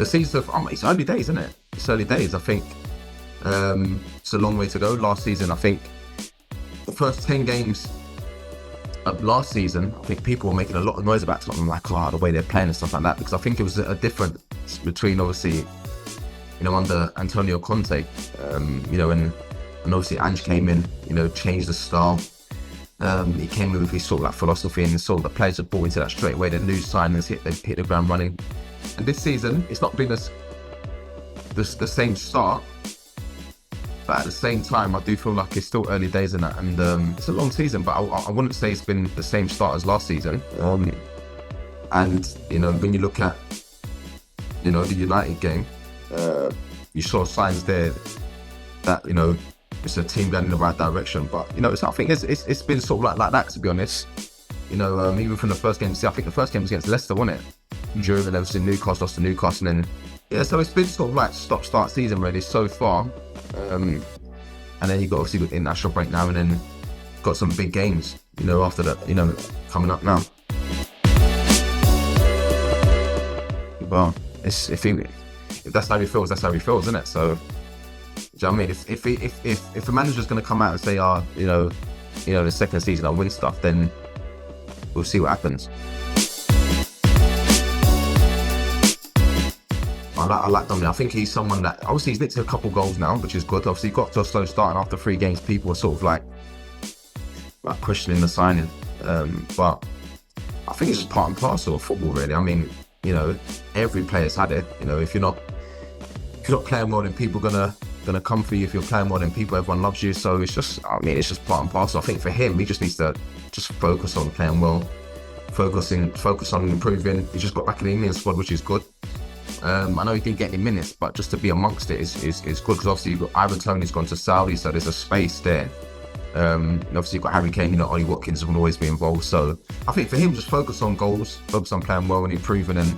the season, it's early days, isn't it? It's early days. I think it's a long way to go. Last season, I think the first 10 games of last season, I think people were making a lot of noise about Tottenham, like, the way they're playing and stuff like that, because I think it was a difference between, obviously, under Antonio Conte, and obviously Ange came in, changed the style. He came in with his sort of like philosophy, and sort of the players have bought into that straight away. The new signings hit the ground running. And this season, it's not been the same start, but at the same time, I do feel like it's still early days in that, and it's a long season, but I wouldn't say it's been the same start as last season. And when you look at the United game, you saw signs there that it's a team going in the right direction. But I think it's been sort of like that, to be honest. Even from the first game, I think the first game was against Leicester, wasn't it? During the obviously Newcastle lost to Newcastle, and then so it's been sort of like stop-start season really so far. And then you got obviously the international break now, and then got some big games, after that, coming up now. Well, if that's how he feels, that's how he feels, isn't it? So, do you know what I mean? If the manager's going to come out and say, the second season I'll win stuff, then we'll see what happens. I like Dominic. I think he's someone that, obviously he's nicked a couple goals now, which is good. Obviously he got to a slow start, and after 3 games people were sort of like questioning the signing. But I think it's just part and parcel of football, really. I mean, every player's had it. If you're not playing well, then people gonna come for you. If you're playing well, then everyone loves you. So it's just part and parcel. I think for him, he just needs to just focus on playing well, focus on improving. He just got back in the England squad, which is good. I know he didn't get any minutes, but just to be amongst it is good, because obviously you've got Ivan Toney's gone to Saudi, so there's a space there. And obviously you've got Harry Kane, Ollie Watkins will always be involved. So I think for him, just focus on goals, focus on playing well and improving, and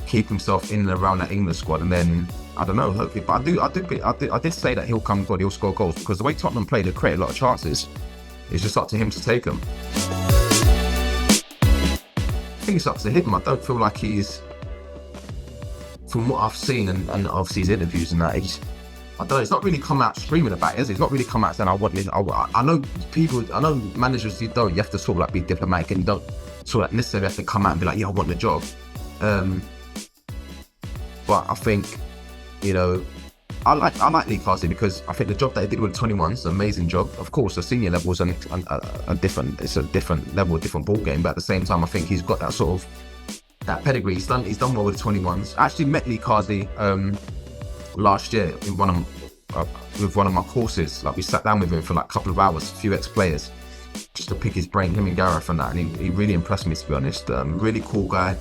keep himself in and around that England squad. And then I don't know, hopefully, but I did say that he'll come good, he'll score goals, because the way Tottenham play, they create a lot of chances. It's just up to him to take them. I think it's up to him. I don't feel like he's, from what I've seen and obviously his interviews and that, he's not really come out screaming about it, has he? He's not really come out saying, I know managers, you have to sort of like be diplomatic, and you don't sort of necessarily have to come out and be like, I want the job. But I think, I like Lee Carsley, because I think the job that he did with 21 is an amazing job. Of course, the senior levels are different. It's a different level, a different ball game. But at the same time, I think he's got that sort of that pedigree. He's done well with the 21s. I actually met Lee Carsley last year in one of my courses. Like, we sat down with him for like a couple of hours, a few ex-players, just to pick his brain, him and Gareth and that. And he really impressed me, to be honest. Really cool guy.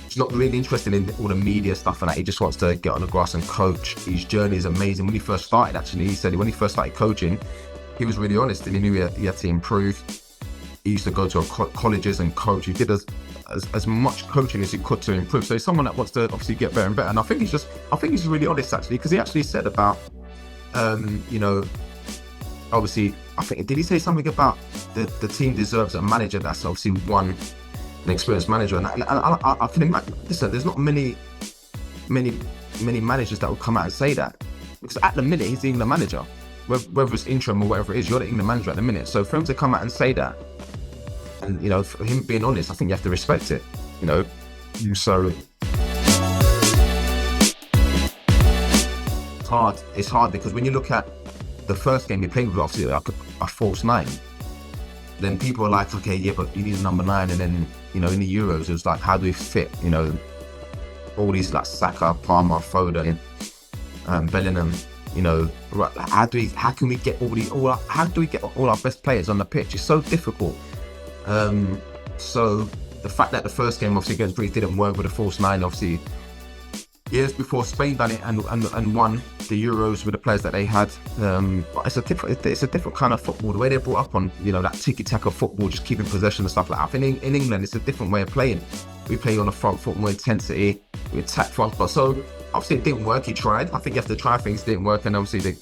He's not really interested in all the media stuff and that. He just wants to get on the grass and coach. His journey is amazing. When he first started, actually, he said when he first started coaching, he was really honest, and he knew he had to improve. He used to go to colleges and coach. He did as much coaching as he could to improve. So he's someone that wants to obviously get better and better. And I think he's really honest, actually, because he actually said about, obviously, did he say something about the team deserves a manager that's obviously an experienced manager? And I can imagine, listen, there's not many managers that will come out and say that, because at the minute he's the England manager, whether it's interim or whatever it is, you're the England manager at the minute. So for him to come out and say that, and for him being honest, I think you have to respect it. So it's hard because when you look at the first game he played with, obviously like a false 9, then people are like, okay, yeah, but you need a number 9. And then in the Euros it was like, how do we fit all these like Saka, Palmer, Foden, Bellingham, how do we get all our best players on the pitch? It's so difficult. So the fact that the first game obviously against Greece didn't work with a false 9, obviously years before Spain done it and won the Euros with the players that they had, but it's a different kind of football. The way they're brought up on that tiki-taka football, just keeping possession and stuff like that. I think in England it's a different way of playing. We play on the front foot, more intensity, we attack front, but so obviously it didn't work. He tried. I think you have to try things. It didn't work, and obviously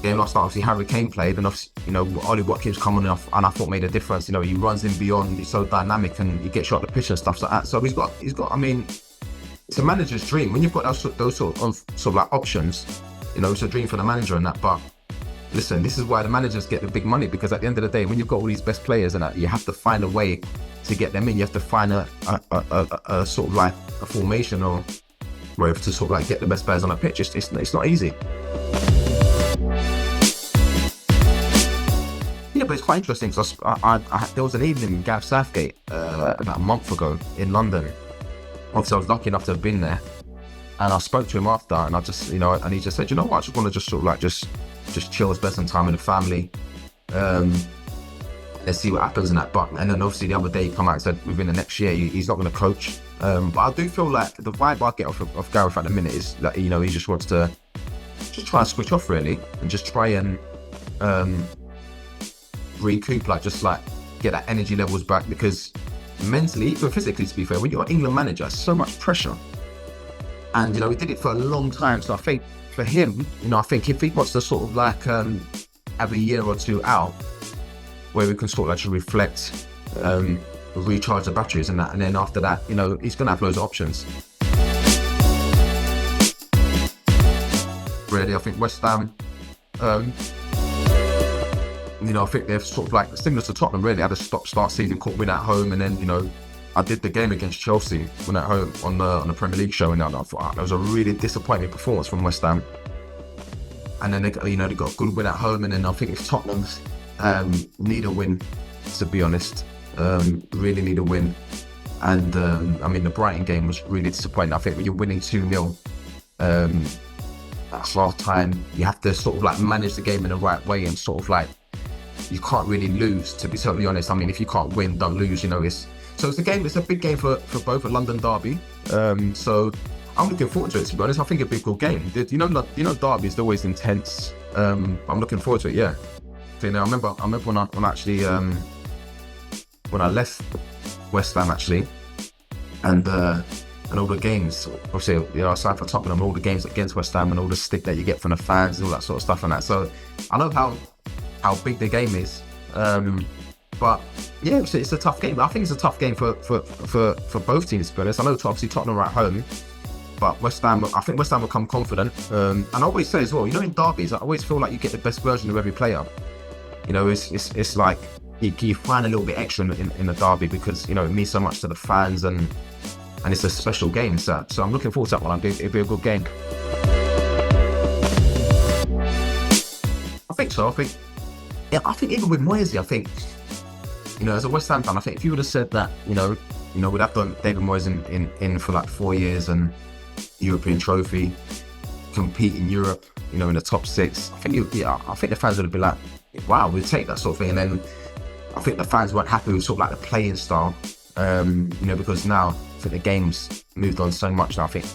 game last night, obviously Harry Kane played, and obviously Ollie Watkins coming off, and I thought made a difference. He runs in beyond, he's so dynamic, and he gets shot at the pitch and stuff like that. So he's got. I mean, it's a manager's dream. When you've got those sort of like options, it's a dream for the manager and that. But listen, this is why the managers get the big money, because at the end of the day, when you've got all these best players and that, you have to find a way to get them in. You have to find a sort of like a formation or whatever to sort of like get the best players on the pitch. It's not easy. Yeah, but it's quite interesting because there was an evening with Gareth Southgate about a month ago in London. Obviously, I was lucky enough to have been there, and I spoke to him after, and I just, and he just said, what, I just want to just sort of like just chill, spend some time with the family. Let's see what happens in that. And then obviously the other day he come out and said within the next year he's not going to coach. But I do feel like the vibe I get of Gareth at the minute is that he just wants to just try and switch off really, and just try and recoup, like just like get that energy levels back, because mentally, even physically, to be fair, when you're an England manager, so much pressure. And he did it for a long time. So I think for him, I think if he wants to sort of like have a year or two out where we can sort of actually reflect, recharge the batteries and that, and then after that, he's going to have loads of options. Really, I think West Ham, I think they're sort of like similar to Tottenham, really. Had a stop-start season, caught win at home, and then, I did the game against Chelsea, win at home on the Premier League show, and I thought that was a really disappointing performance from West Ham. And then they got a good win at home, and then I think if Tottenham need a win, to be honest, really need a win. And the Brighton game was really disappointing. I think when you're winning 2-0 at half time, you have to sort of like manage the game in the right way, and sort of like you can't really lose, to be totally honest. If you can't win, don't lose. It's a big game for both, a London derby. So I'm looking forward to it, to be honest. I think it'll be a good game. Derby is always intense. I'm looking forward to it. Yeah. So, I remember when I left West Ham actually, and all the games, obviously, I signed for Tottenham, all the games against West Ham and all the stick that you get from the fans and all that sort of stuff and that. So I know how big the game is. But yeah, it's a tough game. I think it's a tough game for both teams, to be honest. I know obviously Tottenham are at home, but I think West Ham will come confident. And I always say as well, in derbies, I always feel like you get the best version of every player. It's like you find a little bit extra in the derby, because it means so much to the fans, and it's a special game. So I'm looking forward to that one. It'll be a good game. I think so. I think even with Moyes, I think, as a West Ham fan, I think if you would have said that, we'd have done David Moyes in for like 4 years and European trophy, compete in Europe, in the top 6, I think the fans would have been like, wow, we'd take that sort of thing. And then I think the fans weren't happy with sort of like the playing style, because now I think the game's moved on so much. Now I think,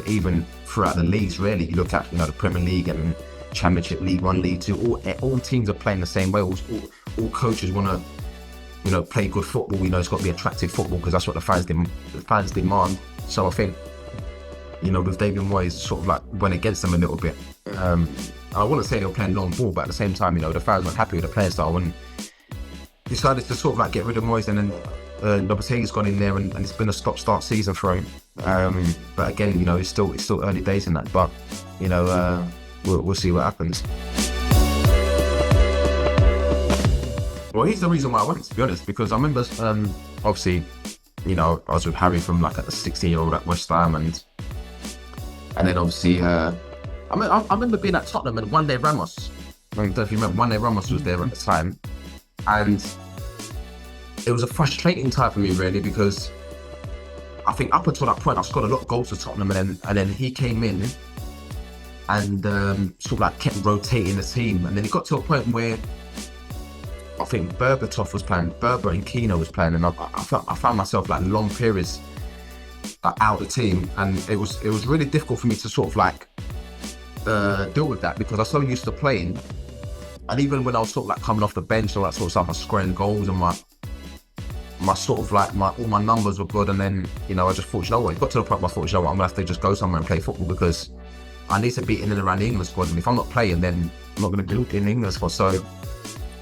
even throughout the leagues, really, you look at, the Premier League and Championship, League 1, League 2, all teams are playing the same way. All coaches want to, play good football. It's got to be attractive football, because that's what the fans demand. So I think, with David Moyes, sort of like went against them a little bit. I wouldn't say they were playing long ball, but at the same time, the fans weren't happy with the playing style and decided to sort of like get rid of Moyes. And then Lopetegui's gone in there, and it's been a stop-start season for him. But again, it's still early days in that. But we'll see what happens. Well, here's the reason why I went, to be honest, because I remember, obviously, I was with Harry from like a 16-year-old at West Ham, and then obviously, I remember being at Tottenham, and one day Ramos, I don't know if you remember, one day Ramos was there at the time, and it was a frustrating time for me, really, because I think up until that point I scored a lot of goals for Tottenham, and then he came in and sort of like kept rotating the team, and then it got to a point where I think Berbatov was playing, Berber and Kino was playing, and I found myself like long periods out of the team, and it was really difficult for me to sort of like deal with that, because I was so used to playing, and even when I was sort of like coming off the bench, all that sort of stuff, I was scoring goals, and my sort of like all my numbers were good, and then I just thought, it got to the point where I thought, I'm gonna have to just go somewhere and play football, because I need to be in and around the England squad, and if I'm not playing, then I'm not going to be in the England squad. So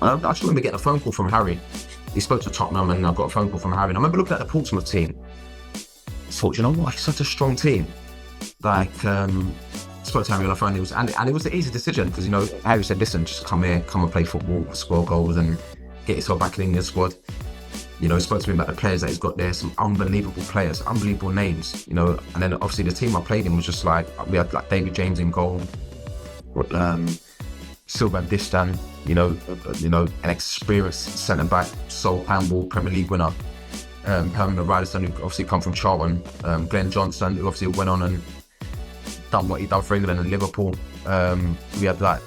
I just remember getting a phone call from Harry. He spoke to Tottenham, and I got a phone call from Harry. And I remember looking at the Portsmouth team. thought, you know what, it's such a strong team. Like, spoke to Harry on the phone, and it was an easy decision because, you know, Harry said, listen, just come here, come and play football, score goals and get yourself back in the England squad. You know, he spoke to me about the players that he's got there, some unbelievable players, unbelievable names, you know. And then obviously the team I played in was just like, we had like David James in goal, Sylvain Distin, you know, an experienced centre back, Sol Campbell, Premier League winner, Herman Ryderson, who obviously come from Charlton, Glenn Johnson, who obviously went on and done what he done for England and Liverpool. We had like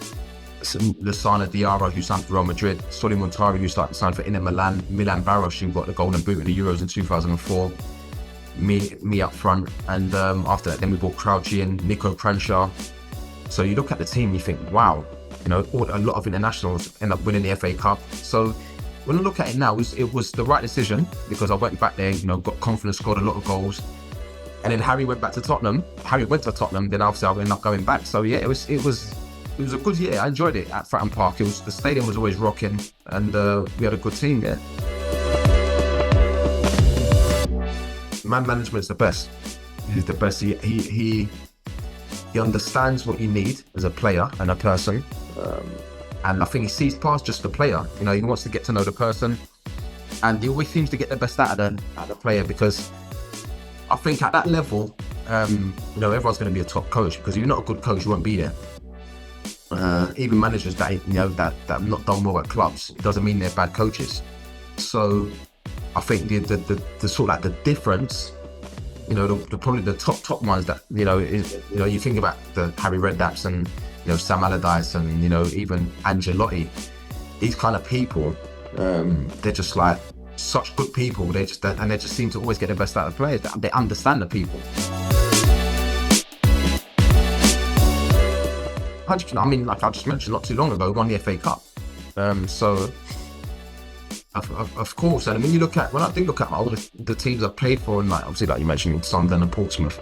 Lasana Diarra, who signed for Real Madrid, Solly Montari, who signed for Inter Milan, Milan Baros, who got the Golden Boot in the Euros in 2004, me up front, and after that then we brought Crouchy in, Nico Prenshaw. So you look at the team, you think, wow, you know, a lot of internationals end up winning the FA Cup. So when I look at it now, it was the right decision because I went back there, you know, got confidence, scored a lot of goals. And then Harry went to Tottenham, then obviously I ended up going back. So yeah, it was a good year. I enjoyed it at Fratton Park. The stadium was always rocking, and we had a good team there. Man management is the best. He's the best. He understands what you need as a player and a person, and I think he sees past just the player. You know, he wants to get to know the person, and he always seems to get the best out of the player because I think at that level, you know, everyone's going to be a top coach because if you're not a good coach, you won't be there. Even managers that, you know, that have not done well at clubs, it doesn't mean they're bad coaches. So I think the sort of like the difference, you know, probably the top ones that, you know, you think about the Harry Redknapps and, you know, Sam Allardyce and, you know, even Ancelotti, these kind of people, they're just like such good people. They just seem to always get the best out of the players. They understand the people. 100%. I mean, like I just mentioned not too long ago, won the FA Cup. So of course, and when I do look at all the teams I've played for, and like obviously, like you mentioned, Sunderland and Portsmouth,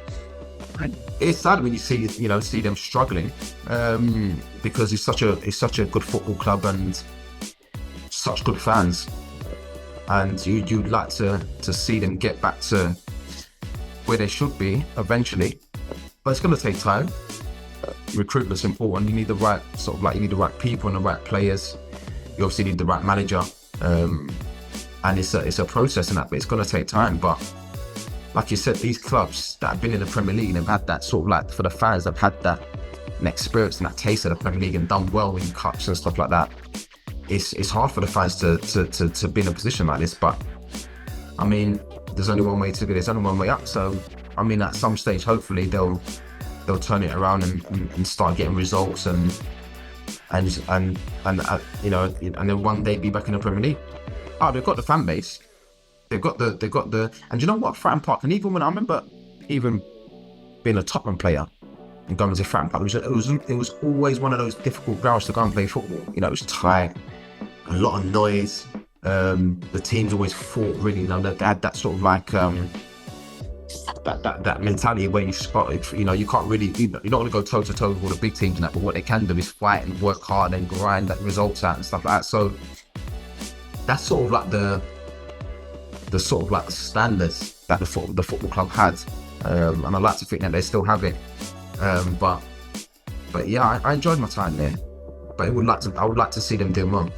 it's sad when you see them struggling, because it's such a good football club and such good fans, and you'd like to see them get back to where they should be eventually, but it's going to take time. Recruitment's important. You need the right people and the right players. You obviously need the right manager, and it's a process and that, but it's going to take time. But like you said, these clubs that have been in the Premier League and have had that sort of like, for the fans, have had that experience and that taste of the Premier League and done well in cups and stuff like that. It's hard for the fans to be in a position like this, but I mean, there's only one way to go. There's only one way up. So I mean, at some stage, hopefully they'll turn it around and start getting results and you know, and then one day be back in the Premier League. Oh, they've got the fan base. They've got the, and you know what, Fratton Park, and even when I remember even being a Tottenham player and going to Fratton Park, it was always one of those difficult grounds to go and play football. You know, it was tight, a lot of noise. The teams always fought really. You know, they had that sort of like that mentality where you can't really, you're not going to go toe to toe with all the big teams and that, but what they can do is fight and work hard and grind that results out and stuff like that. So that's sort of like the sort of like the standards that the football club had, and I like to think that they still have it. But yeah, I enjoyed my time there, but I would like to see them do more.